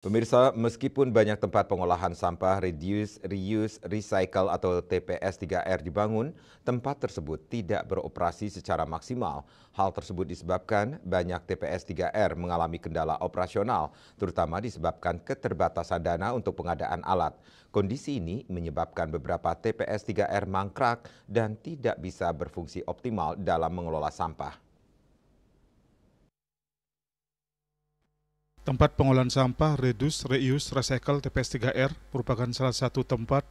Pemirsa, meskipun banyak tempat pengolahan sampah reduce, reuse, recycle atau TPS 3R dibangun, tempat tersebut tidak beroperasi secara maksimal. Hal tersebut disebabkan banyak TPS 3R mengalami kendala operasional, terutama disebabkan keterbatasan dana untuk pengadaan alat. Kondisi ini menyebabkan beberapa TPS 3R mangkrak dan tidak bisa berfungsi optimal dalam mengelola sampah. Tempat pengolahan sampah Reduce, Reuse, Recycle TPS 3R merupakan salah satu tempat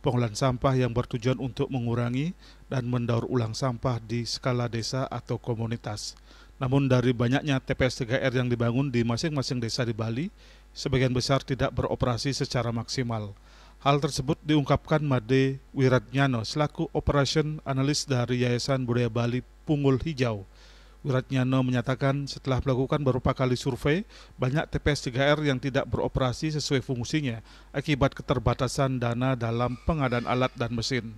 pengolahan sampah yang bertujuan untuk mengurangi dan mendaur ulang sampah di skala desa atau komunitas. Namun dari banyaknya TPS 3R yang dibangun di masing-masing desa di Bali, sebagian besar tidak beroperasi secara maksimal. Hal tersebut diungkapkan Made Wiratnyano selaku Operation Analyst dari Yayasan Budaya Bali Punggul Hijau. Wiratnyano menyatakan setelah melakukan beberapa kali survei, banyak TPS 3R yang tidak beroperasi sesuai fungsinya akibat keterbatasan dana dalam pengadaan alat dan mesin,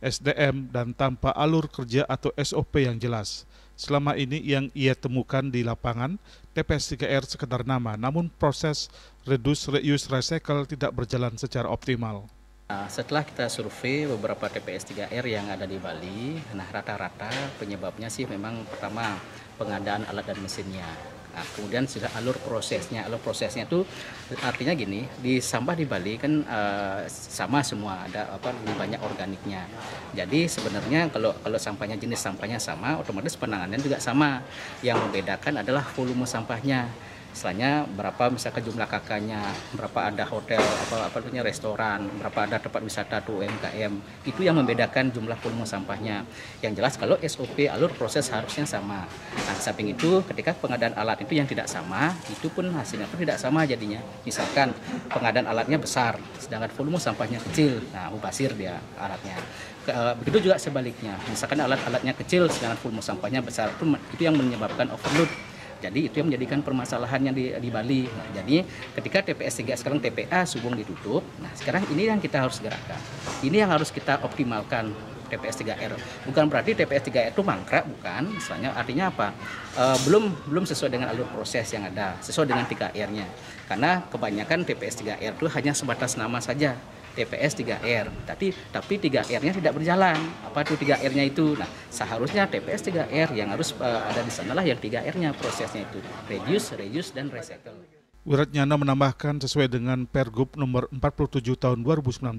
SDM, dan tanpa alur kerja atau SOP yang jelas. Selama ini yang ia temukan di lapangan, TPS 3R sekedar nama, namun proses reduce, reuse, recycle tidak berjalan secara optimal. Setelah kita survei beberapa TPS 3R yang ada di Bali, nah rata-rata penyebabnya sih memang pertama pengadaan alat dan mesinnya. Nah, kemudian sudah alur prosesnya itu artinya gini, di sampah di Bali kan sama semua, ada lebih banyak organiknya. Jadi sebenarnya kalau sampahnya jenis sampahnya sama, otomatis penanganannya juga sama. Yang membedakan adalah volume sampahnya. Misalnya berapa misalkan jumlah kakaknya, berapa ada hotel, restoran, berapa ada tempat wisata atau UMKM. Itu yang membedakan jumlah volume sampahnya. Yang jelas kalau SOP alur proses harusnya sama. Nah, di samping itu ketika pengadaan alat itu yang tidak sama, itu pun hasilnya pun tidak sama jadinya. Misalkan pengadaan alatnya besar, sedangkan volume sampahnya kecil. Nah, mubazir dia alatnya. Begitu juga sebaliknya. Misalkan alat-alatnya kecil, sedangkan volume sampahnya besar, itu yang menyebabkan overload. Jadi itu yang menjadikan permasalahannya di Bali. Nah, jadi ketika TPS 3 sekarang TPA Subung ditutup, nah sekarang ini yang kita harus gerakkan. Ini yang harus kita optimalkan TPS 3R. Bukan berarti TPS 3R itu mangkrak, bukan. Misalnya artinya apa? Belum sesuai dengan alur proses yang ada, sesuai dengan 3R-nya. Karena kebanyakan TPS 3R itu hanya sebatas nama saja. TPS 3R, tapi 3R-nya tidak berjalan. Apa itu 3R-nya itu? Nah, seharusnya TPS 3R yang harus ada di sanalah yang 3R-nya prosesnya itu. Reduce, reuse, dan recycle. Wiratnyano menambahkan sesuai dengan Pergub nomor 47 tahun 2019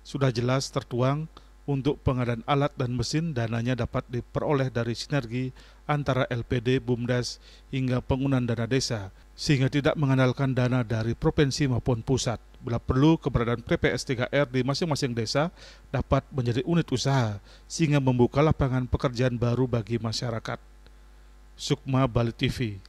sudah jelas tertuang untuk pengadaan alat dan mesin dananya dapat diperoleh dari sinergi antara LPD, BUMDes hingga penggunaan dana desa sehingga tidak mengandalkan dana dari provinsi maupun pusat. Bila perlu, keberadaan TPS 3R di masing-masing desa dapat menjadi unit usaha sehingga membuka lapangan pekerjaan baru bagi masyarakat. Sukma, Bali TV.